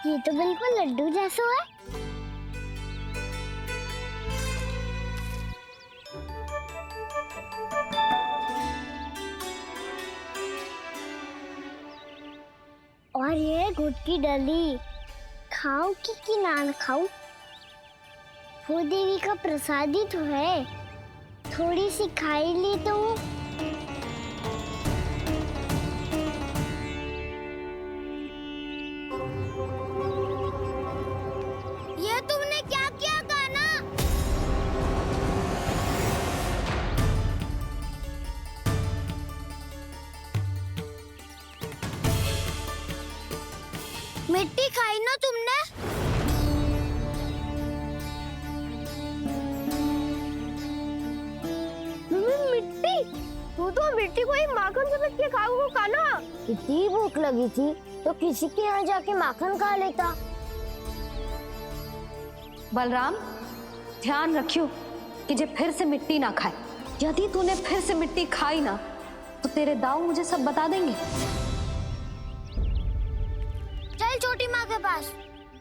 ये तो बिल्कुल लड्डू जैसा है। और ये गुड़ की डली खाऊं कि ना खाऊं? वो देवी का प्रसाद ही तो है, थोड़ी सी खाई ली तो। ये तुमने क्या किया कान्हा? मिट्टी खाई ना तुमने? मिट्टी? तू तो मिट्टी को ही माखन समझ के खाओ कान्हा। इतनी भूख लगी थी तो किसी के यहाँ जाके माखन खा लेता। बलराम, ध्यान रखियो कि जे फिर से मिट्टी ना खाए। यदि तूने फिर से मिट्टी खाई ना तो तेरे दाऊ मुझे सब बता देंगे। चल छोटी माँ के पास।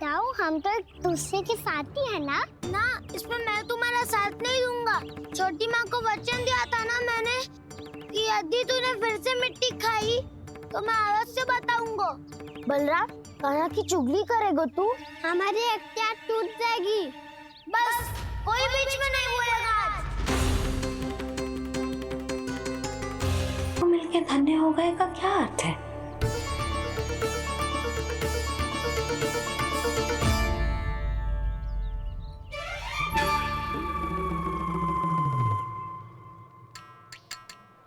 दाऊ, हम तो एक दूसरे के साथी है ना? ना, इसमें मैं तुम्हारा साथ नहीं दूंगा। छोटी माँ को वचन दिया था ना मैंने कि यदि तूने फिर से मिट्टी खाई तो मैं आवाज से बताऊंगा। बलराम, कान्हा की चुगली करेगा तू? हमारी अख्तियार टूट जाएगी। बस कोई बीच में नहीं बोलेगा आज। तो मिलके धन्य हो गए का क्या अर्थ है?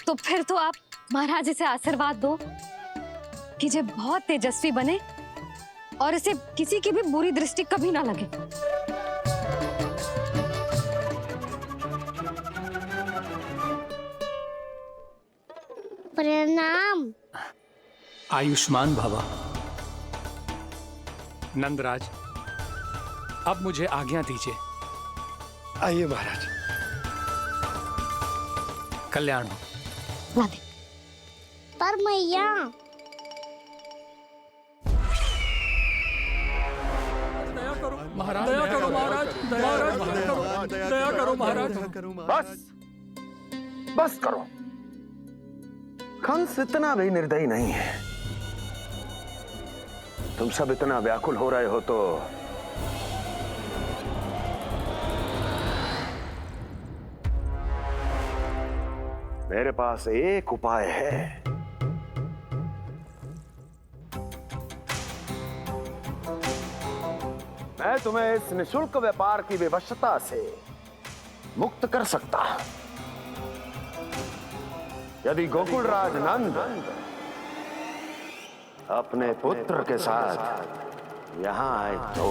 तो फिर तो आप महाराज से आशीर्वाद दो कि जे बहुत तेजस्वी बने और इसे किसी की भी बुरी दृष्टि कभी ना लगे। प्रणाम। आयुष्मान भवा। नंदराज, अब मुझे आज्ञा दीजिए। आइए महाराज। कल्याण हो। राधे। पर मैया, दया करो महाराज, दया करो महाराज, दया करो महाराज। बस करो। कंस इतना भी निर्दयी नहीं है। तुम सब इतना व्याकुल हो रहे हो तो मेरे पास एक उपाय है। मैं तुम्हें इस निशुल्क व्यापार की विवशता से मुक्त कर सकता। यदि गोकुलराज नंद अपने पुत्र के साथ यहां आए तो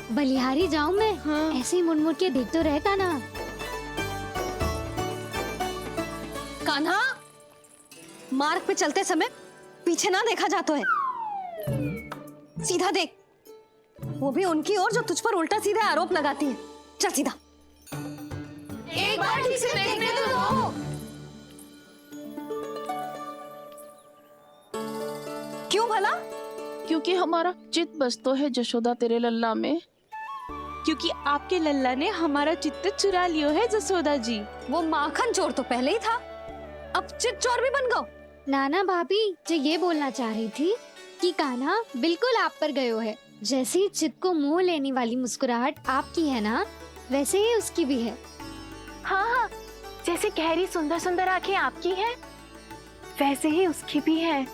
बलिहारी जाऊं मैं? हाँ। ऐसे ही मुड़ मुड़ के देख तो रहे कान्हा। कान्हा, मार्ग पे चलते समय पीछे ना देखा जाता है। सीधा देख, वो भी उनकी ओर जो तुझ पर उल्टा सीधा आरोप लगाती है। चल सीधा। एक बार ठीक से देखने तो दो। क्यों भला? क्योंकि हमारा चित्त बसतो है जशोदा तेरे लल्ला में। क्योंकि आपके लल्ला ने हमारा चित्त चुरा लियो है जसोदा जी। वो माखन चोर तो पहले ही था, अब चित्त चोर भी बन गो। नाना भाभी जो ये बोलना चाह रही थी कि कान्हा बिल्कुल आप पर गयो है। जैसे ही चित्त को मोह लेने वाली मुस्कुराहट आपकी है ना, वैसे ही उसकी भी है। हाँ हाँ, जैसे गहरी सुंदर सुंदर आंखें आपकी हैं, वैसे ही उसकी भी है।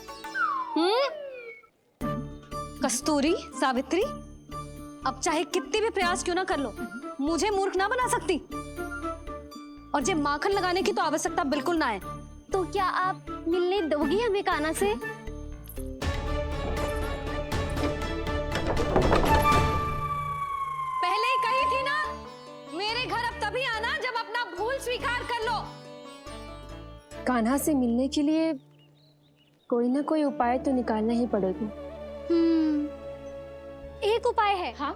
कस्तूरी, सावित्री, अब चाहे कितने भी प्रयास क्यों ना कर लो, मुझे मूर्ख ना बना सकती। और जब माखन लगाने की तो आवश्यकता बिल्कुल ना है। तो क्या आप मिलने दोगी हमें कान्हा से? पहले ही कही थी ना, मेरे घर अब तभी आना जब अपना भूल स्वीकार कर लो। कान्हा से मिलने के लिए कोई ना कोई उपाय तो निकालना ही पड़ेगा। एक उपाय है। हाँ?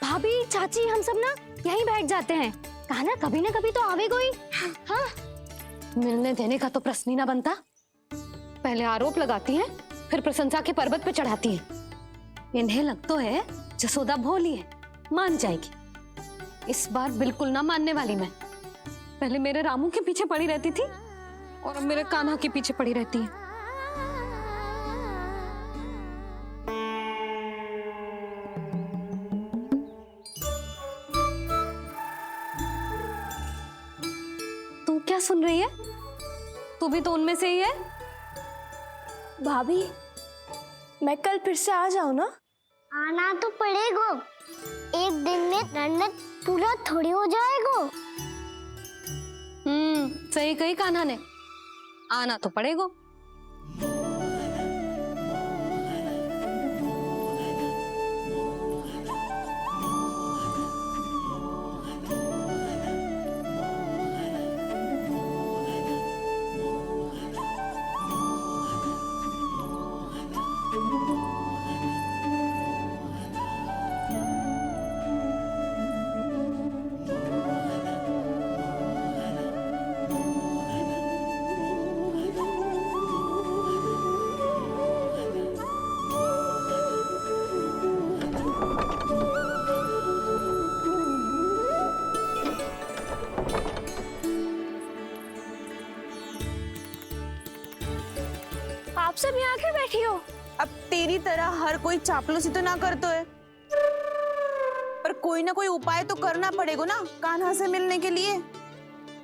भाभी, चाची, हम सब ना यहीं बैठ जाते हैं। कान्हा कभी ना कभी तो आवेगा ही। हाँ, मिलने देने का तो प्रश्न ही ना बनता। पहले आरोप लगाती हैं, फिर प्रशंसा के पर्वत पे चढ़ाती हैं। इन्हें लग तो है जसोदा भोली है, मान जाएगी। इस बार बिल्कुल ना मानने वाली मैं। पहले मेरे रामू के पीछे पड़ी रहती थी और अब मेरे कान्हा के पीछे पड़ी रहती है। तू क्या सुन रही है? तू भी तो उनमें से ही है। भाभी, मैं कल फिर से आ जाऊँ ना? आना तो पड़ेगा। एक दिन में रन्नत पूरा थोड़ी हो जाएगा। सही कही कान्हा ने, आना तो पड़ेगा। आप सब यहाँ आके बैठी हो? अब तेरी तरह हर कोई चापलूसी तो ना करतो है, पर कोई ना कोई उपाय तो करना पड़ेगा ना कान्हा से मिलने के लिए।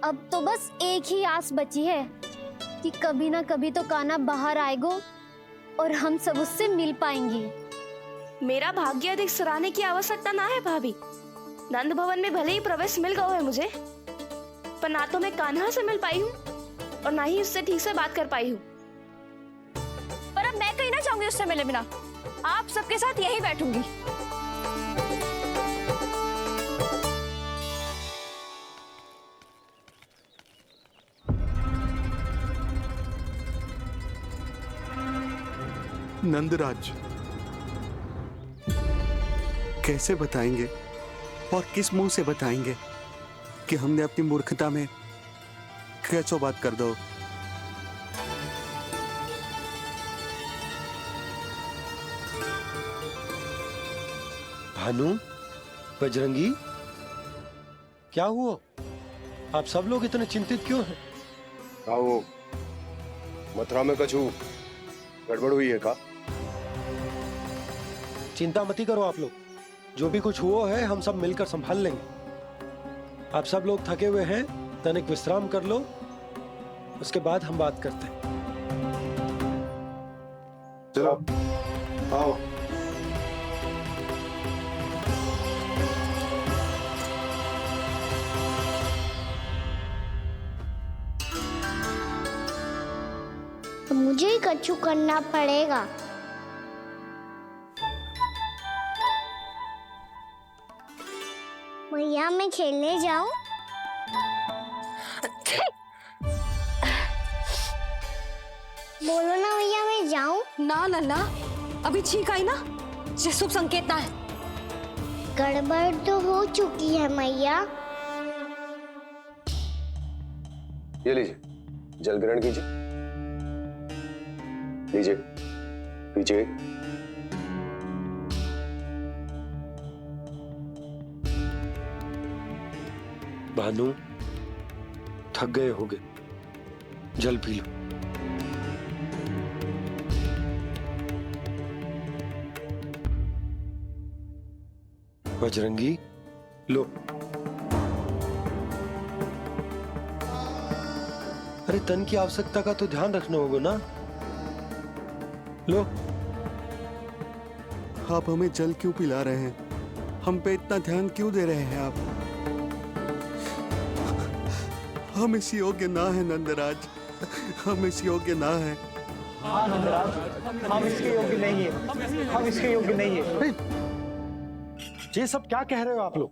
अब तो बस एक ही आस बची है कि कभी ना कभी तो कान्हा बाहर आएगा और हम सब उससे मिल पाएंगे। मेरा भाग्य अधिक सराहने की आवश्यकता ना है भाभी। नंद भवन में भले ही प्रवेश मिल गया है मुझे, पर ना तो मैं कान्हा से मिल पाई हूँ और ना ही उससे ठीक से बात कर पाई हूँ। पर अब मैं कहीं ना जाऊंगी उससे मिले बिना। आप सबके साथ यहीं बैठूंगी। नंदराज, कैसे बताएंगे और किस मुंह से बताएंगे कि हमने अपनी मूर्खता में कैसो बात कर दो। भानु, बजरंगी, क्या हुआ? आप सब लोग इतने चिंतित क्यों हैं? आओ, मथुरा में कछु गड़बड़ हुई है का? चिंता मती करो आप लोग, जो भी कुछ हुआ है हम सब मिलकर संभाल लेंगे। आप सब लोग थके हुए हैं, तनिक विश्राम कर लो, उसके बाद हम बात करते हैं। चलो, आओ। तो मुझे ही कछु करना पड़ेगा। भैया, मैं खेलने जाऊं? बोलो ना भैया, मैं जाऊं? ना लल्ला, अभी छींक आई ना, ये शुभ संकेत ना है। गड़बड़ तो हो चुकी है मैया। ये लीजिए, जल ग्रहण कीजिए। लीजिए, पीछे। भानु, थक गए होगे, जल पी लो। बजरंगी, लो। अरे तन की आवश्यकता का तो ध्यान रखना होगा ना। लो। आप हमें जल क्यों पिला रहे हैं? हम पे इतना ध्यान क्यों दे रहे हैं आप? हम इस योग्य ना है नंदराज, हम इस योग्य ना है। हाँ नंदराज, हम इसके योग्य नहीं है, हम इसके योग्य नहीं है। ये सब क्या कह रहे हो आप लोग?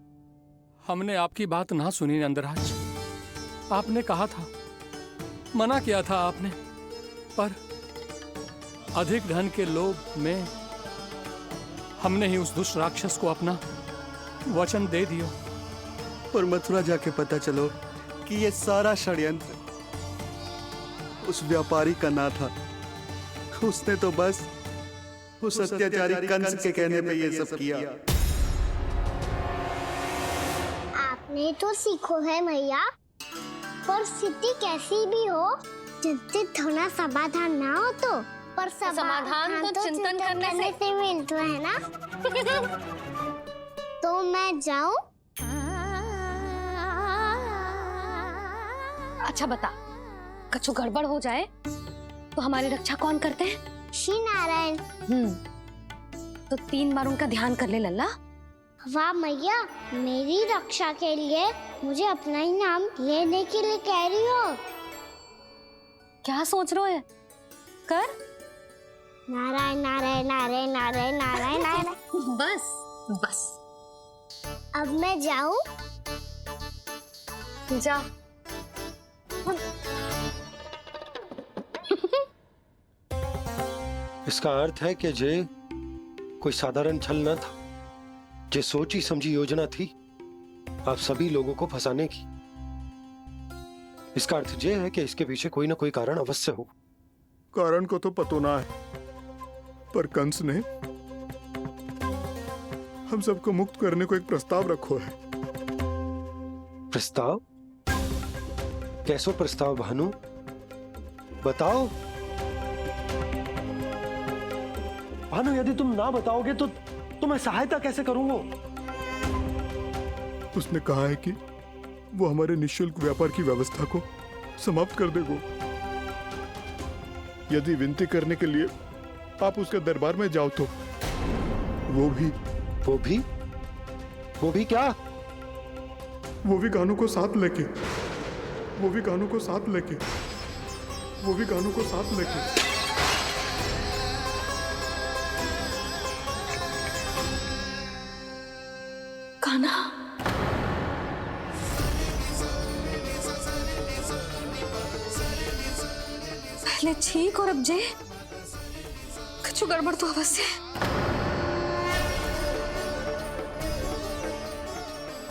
हमने आपकी बात ना सुनी नंदराज। आपने कहा था मना किया था आपने, पर अधिक धन के लोभ में हमने ही उस दुष्ट राक्षस को अपना वचन दे दिया। पर मथुरा जाके पता चलो कि ये सारा षड्यंत्र उस व्यापारी का ना था। उसने तो बस उस अत्याचारी कंस के कहने पे ये सब किया। आपने तो सीखो है भैया, पर स्थिति कैसी भी हो, चिंतित होना समाधान ना हो तो, पर समाधान तो चिंतन करने से मिलता है ना। तो मैं जाऊं? अच्छा बता, कछु गड़बड़ हो जाए तो हमारी रक्षा कौन करते हैं? श्री नारायण। तो 3 बार उनका ध्यान कर ले लल्ला। वाह मैया, मेरी रक्षा के लिए मुझे अपना ही नाम लेने के लिए कह रही हो? क्या सोच रहे हो? कर। नारायण नारायण नारायण नारायण नारायण नारायण। बस बस, अब मैं जाऊं? जा। इसका अर्थ है कि जे कोई साधारण छल न था, जे सोची समझी योजना थी आप सभी लोगों को फंसाने की। इसका अर्थ ये है कि इसके पीछे कोई ना कोई कारण अवश्य हो। कारण को तो पतो ना है, पर कंस ने हम सबको मुक्त करने को एक प्रस्ताव रखो है। प्रस्ताव? कैसो प्रस्ताव भानु, बताओ। भानु, यदि तुम ना बताओगे तो मैं सहायता कैसे करूंगा? उसने कहा है कि वो हमारे निःशुल्क व्यापार की व्यवस्था को समाप्त कर देगा यदि विनती करने के लिए आप उसके दरबार में जाओ तो। वो भी क्या? वो भी कानों को साथ लेके कान्हा, पहले ठीक और अब जे कछु गड़बड़ तो अवश्य।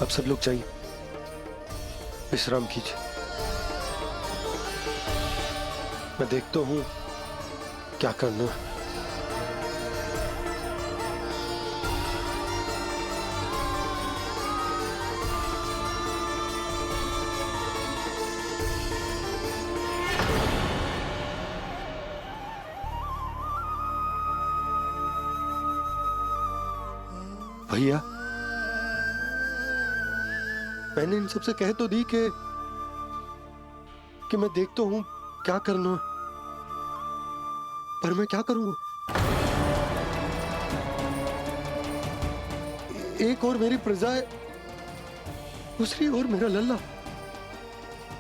अब सब लोग जाइए, विश्राम कीजिए। मैं देखता हूं क्या करना है। भैया, मैंने इन सबसे कह तो दी कि मैं देखता हूं क्या करना, पर मैं क्या करूंगा? एक और मेरी प्रजा है, दूसरी ओर मेरा लल्ला।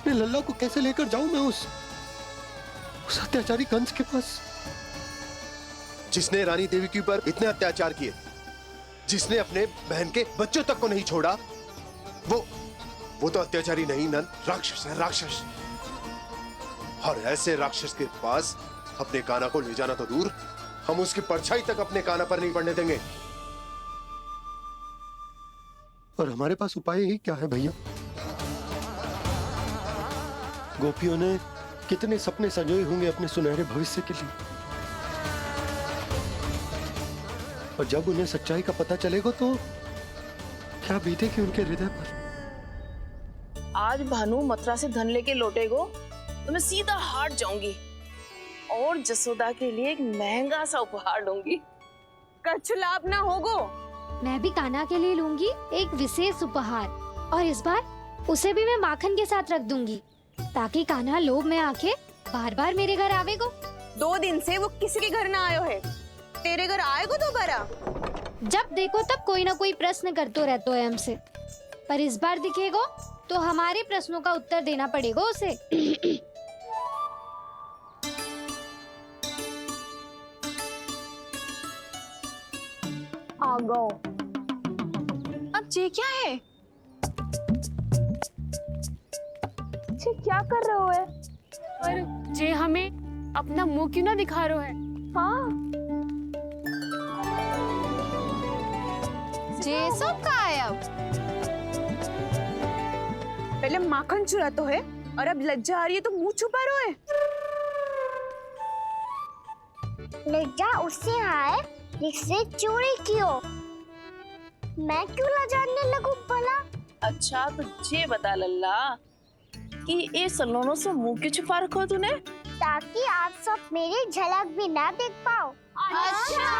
मैं लल्ला को कैसे लेकर जाऊं मैं उस अत्याचारी कंस के पास? जिसने रानी देवी के ऊपर इतने अत्याचार किए, जिसने अपने बहन के बच्चों तक को नहीं छोड़ा, वो तो अत्याचारी नहीं नंद, राक्षस है, राक्षस। और ऐसे राक्षस के पास अपने कान्हा को ले जाना तो दूर, हम उसकी परछाई तक अपने कान्हा पर नहीं पड़ने देंगे। और हमारे पास उपाय ही क्या है भैया? गोपियों ने कितने सपने संजोए होंगे अपने सुनहरे भविष्य के लिए, और जब उन्हें सच्चाई का पता चलेगा तो क्या बीतेगी उनके हृदय पर? आज भानु मथुरा से धन लेके लौटेगो तो मैं सीधा हाट जाऊंगी और जसोदा के लिए एक महंगा सा उपहार दूंगी। कछु लाभ ना होगो। मैं भी कान्हा के लिए लूंगी एक विशेष उपहार, और इस बार उसे भी मैं माखन के साथ रख दूंगी, ताकि कान्हा लोभ में आके बार बार मेरे घर आवेगो। 2 दिन से वो किसी के घर ना आयो है, तेरे घर आएगो दोबारा? जब देखो तब कोई ना कोई प्रश्न करते रहते है हमसे, पर इस बार दिखेगो तो हमारे प्रश्नों का उत्तर देना पड़ेगा उसे। आ गो। अब ये क्या है? ये क्या कर रहे हो? पर जे हमें अपना मुंह क्यों ना दिखा रहो है? हाँ, जे सब कहाँ है अब? पहले माखन चुरा तो है और अब लज्जा आ रही है तो मुंह छुपा रहे है। लज्जा उससे आए जिससे चोरी की हो। मैं क्यों लजाने लगूं भला? अच्छा तो ये बता लल्ला कि ये सलोनों से मुंह क्यों छुपा रखो तूने? ताकि आप सब मेरी झलक भी ना देख पाओ। अच्छा।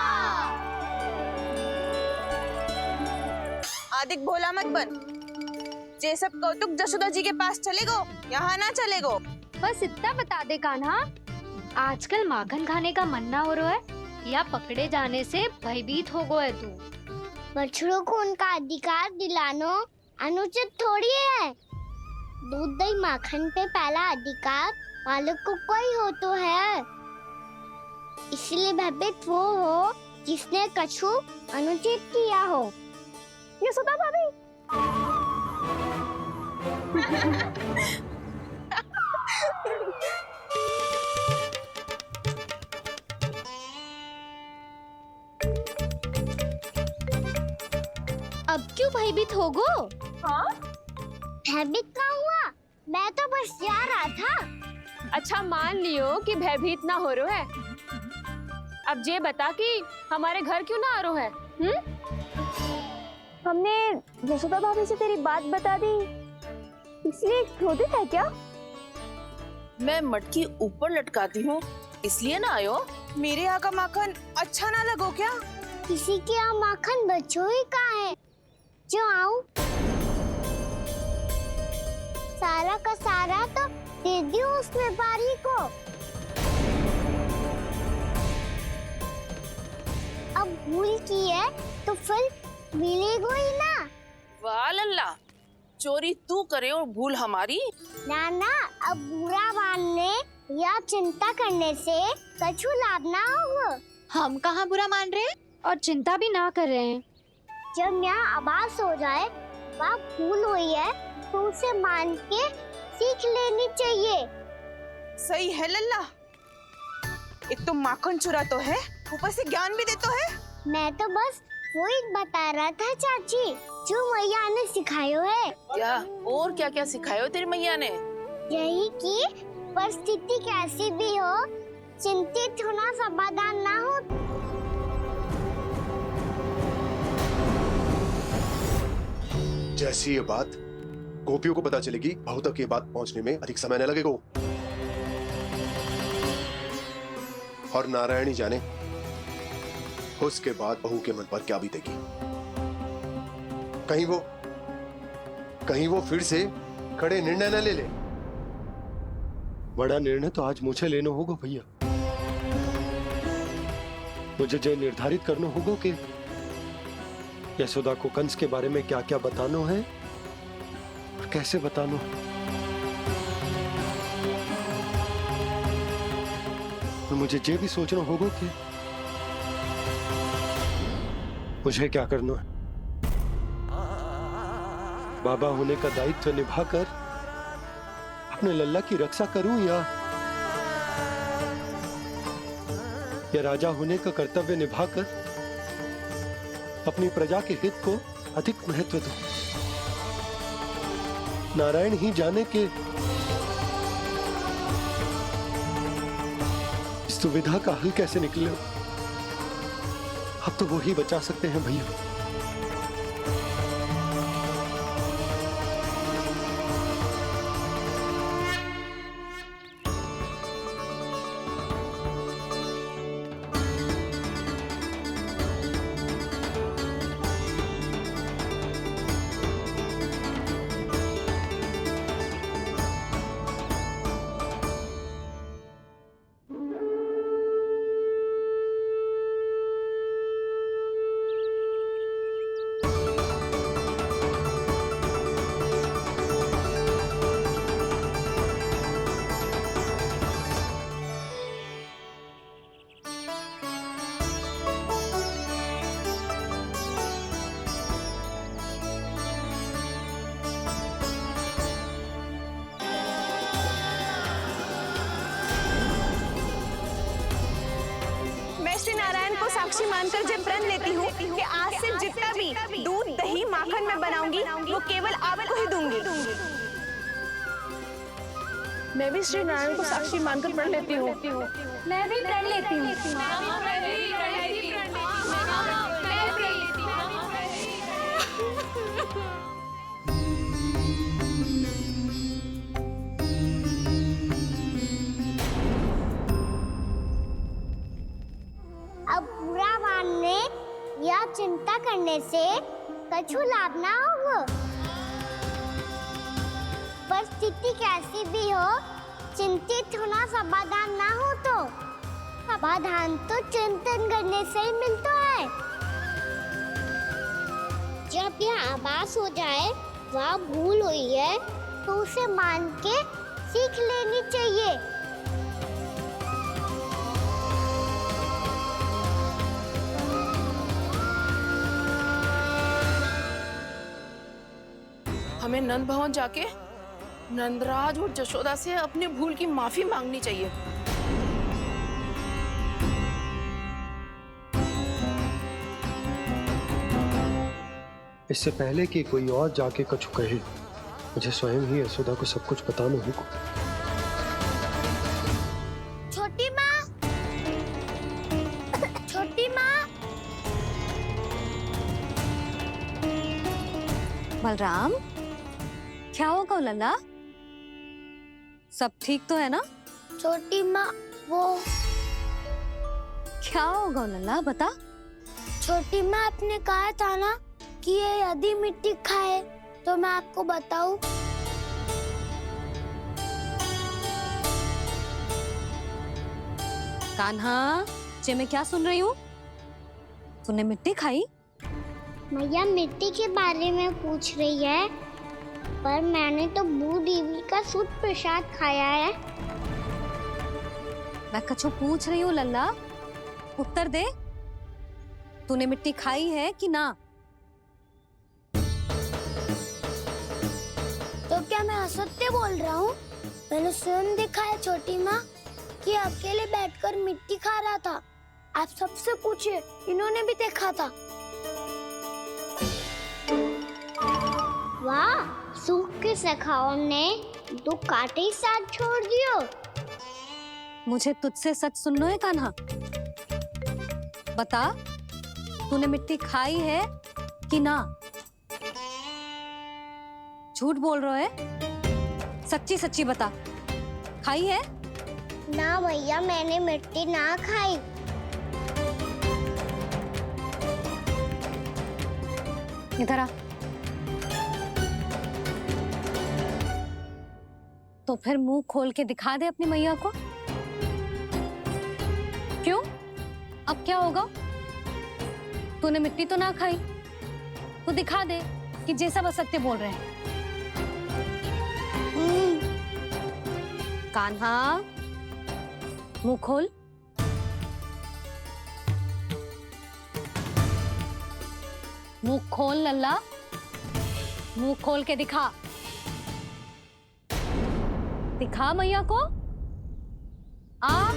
आदिक भोला मत बन। जे सब कौतुक जसोदा जी के पास चलेगो, यहाँ ना चलेगो। बस इतना बता दे कान्हा, आजकल माखन खाने का मन ना हो रहा है या पकड़े जाने से भयभीत हो गए तू? बछड़ों को उनका अधिकार दिलानो अनुचित थोड़ी है। दूध दही माखन पे पहला अधिकार मालिक को कोई हो तो है। इसलिए भयभीत वो हो जिसने कछु अनुचित किया हो। यशोदा भाभी। अब क्यों भयभीत हो गो? हाँ? भयभीत का हुआ? मैं तो बस जा रहा था। अच्छा मान लियो कि भयभीत ना हो रहा है। अब ये बता कि हमारे घर क्यों ना आ रहा है? हमने यशोदा भाभी से तेरी बात बता दी, इसलिए क्रोधित है क्या? मैं मटकी ऊपर लटकाती हूँ इसलिए ना आयो। मेरे यहाँ का माखन अच्छा ना लगो क्या? किसी के यहाँ माखन बच्चों ही कहाँ है जो आऊं? सारा का सारा तो दे दियो उस व्यापारी को। अब भूल की है तो फल मिलेगा ही ना। वाह लल्ला, चोरी तू करे और भूल हमारी। ना ना, अब बुरा मानने या चिंता करने से कछु लाभ ना होगा। हम कहाँ बुरा मान रहे हैं और चिंता भी ना कर रहे हैं। जब यहाँ आवाज हो जाए वहाँ भूल हुई है तो उसे मान के सीख लेनी चाहिए। सही है लल्ला, एक तो माखन चुरा तो है, ऊपर से ज्ञान भी दे तो है। मैं तो बस वही बता रहा था चाची जो मैया ने सिखायो है। क्या और क्या क्या सिखायो तेरी मैया ने? यही कि परिस्थिति कैसी भी हो चिंतित होना समाधान ना हो। जैसी ये बात गोपियों को पता चलेगी, बहू तक ये बात पहुंचने में अधिक समय न लगेगा। और नारायणी जाने उसके बाद बहू के मन पर क्या बीतेगी। कहीं वो फिर से खड़े निर्णय न ले ले। बड़ा निर्णय तो आज मुझे लेना होगा भैया। मुझे जो निर्धारित करना होगा कि यशोदा को कंस के बारे में क्या क्या बताना है और कैसे बताना है। और मुझे ये भी सोचना होगा कि मुझे क्या करना है। बाबा होने का दायित्व निभाकर अपने लल्ला की रक्षा करूं या राजा होने का कर्तव्य निभाकर अपनी प्रजा के हित को अधिक महत्व दूं। नारायण ही जाने के इस दुविधा का हल कैसे निकले। अब तो वो ही बचा सकते हैं भैया। श्री नारायण को साक्षी मानकर जब प्रण लेती हूँ कि आज से जितना भी दूध दही माखन मैं बनाऊंगी वो केवल आपको ही दूंगी। मैं भी श्री नारायण को साक्षी मानकर प्रण लेती हूँ। मैं भी प्रण लेती हूँ। अब बुरा मानने या चिंता करने से कछु लाभ ना होगा। परिस्थिति कैसी भी हो, चिंतित होना समाधान ना हो तो समाधान तो चिंतन करने से ही मिलता है। जब यह आभास हो जाए वह भूल हुई है तो उसे मान के सीख लेनी चाहिए। हमें नंद भवन जाके नंदराज और जशोदा से अपनी भूल की माफी मांगनी चाहिए। इससे पहले कि कोई और जाके कछु कहे, मुझे स्वयं ही यशोदा को सब कुछ बताना होगा। छोटी माँ, छोटी माँ। बलराम, क्या होगा लल्ला? सब ठीक तो है ना? छोटी माँ, वो क्या होगा लल्ला, बता। छोटी माँ, आपने कहा था ना कि ये यदि मिट्टी खाए तो मैं आपको बताऊं। कान्हा, जे मैं क्या सुन रही हूँ? तूने मिट्टी खाई? मैया मिट्टी के बारे में पूछ रही है, पर मैंने तो भू देवी का शुद्ध प्रसाद खाया है। मैं कछु पूछ रही हूँ लल्ला, उत्तर दे। तूने मिट्टी खाई है कि ना? तो क्या मैं असत्य बोल रहा हूँ? मैंने स्वयं देखा है छोटी माँ कि अकेले बैठकर मिट्टी खा रहा था। आप सबसे पूछिए, इन्होंने भी देखा था। वाह, सूख के सखाओं ने दो कांटे ही साथ छोड़ दियो। मुझे तुझसे सच सुनना है कान्हा। बता, तूने मिट्टी खाई है कि ना? झूठ बोल रहा है, सच्ची सच्ची बता, खाई है? ना भैया, मैंने मिट्टी ना खाई। इधर आ। तो फिर मुंह खोल के दिखा दे अपनी मैया को। क्यों? अब क्या होगा? तूने मिट्टी तो ना खाई, तो दिखा दे कि जैसा वो सत्य बोल रहे हैं। कान्हा, मुंह खोल। मुंह खोल लल्ला, मुंह खोल के दिखा। दिखा मैया को। आ